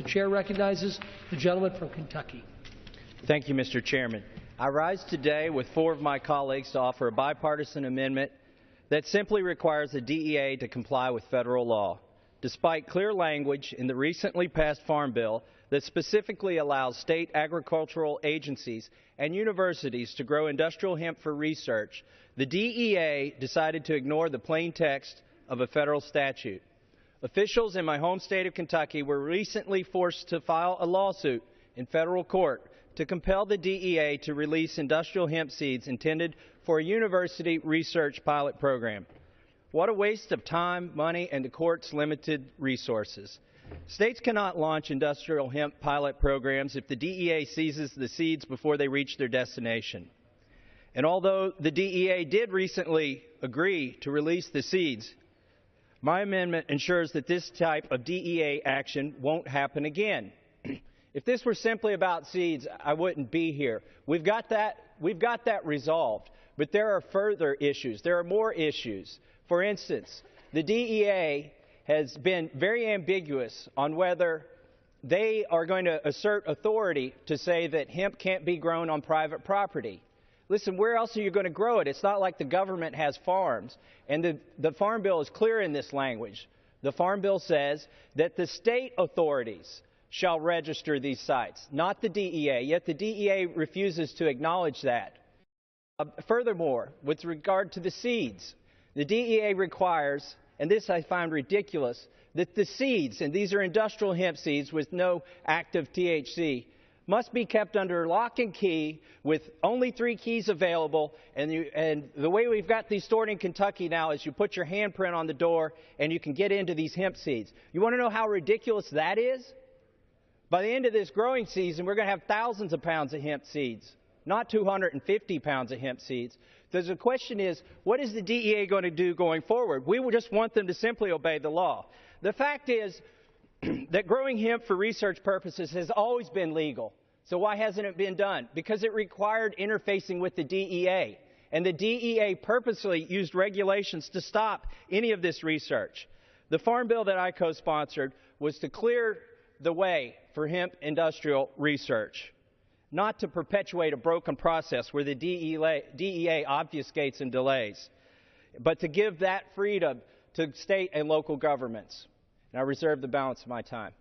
chair recognizes the gentleman from Kentucky. Thank you, Mr. Chairman. I rise today with 4 of my colleagues to offer a bipartisan amendment that simply requires the DEA to comply with federal law, despite clear language in the recently passed Farm Bill that specifically allows state agricultural agencies and universities to grow industrial hemp for research. The DEA decided to ignore the plain text of a federal statute. Officials in my home state of Kentucky were recently forced to file a lawsuit in federal court to compel the DEA to release industrial hemp seeds intended for a university research pilot program. What a waste of time, money, and the court's limited resources. States cannot launch industrial hemp pilot programs if the DEA seizes the seeds before they reach their destination. And although the DEA did recently agree to release the seeds, my amendment ensures that this type of DEA action won't happen again. If this were simply about seeds, I wouldn't be here. We've got that resolved. But there are further issues. There are more issues. For instance, the DEA has been very ambiguous on whether they are going to assert authority to say that hemp can't be grown on private property. Listen, where else are you going to grow it? It's not like the government has farms. And the Farm Bill is clear in this language. The Farm Bill says that the state authorities shall register these sites, not the DEA, yet the DEA refuses to acknowledge that. Furthermore, with regard to the seeds, the DEA requires, and this I find ridiculous, that the seeds, and these are industrial hemp seeds with no active THC, must be kept under lock and key with only 3 keys available. And the way we've got these stored in Kentucky now is you put your handprint on the door and you can get into these hemp seeds. You want to know how ridiculous that is? By the end of this growing season, we're going to have thousands of pounds of hemp seeds, not 250 pounds of hemp seeds. So the question is, what is the DEA going to do going forward? We would just want them to simply obey the law. The fact is that growing hemp for research purposes has always been legal. So why hasn't it been done? Because it required interfacing with the DEA. And the DEA purposely used regulations to stop any of this research. The Farm Bill that I co-sponsored was to clear the way for hemp industrial research, not to perpetuate a broken process where the DEA obfuscates and delays, but to give that freedom to state and local governments. And I reserve the balance of my time.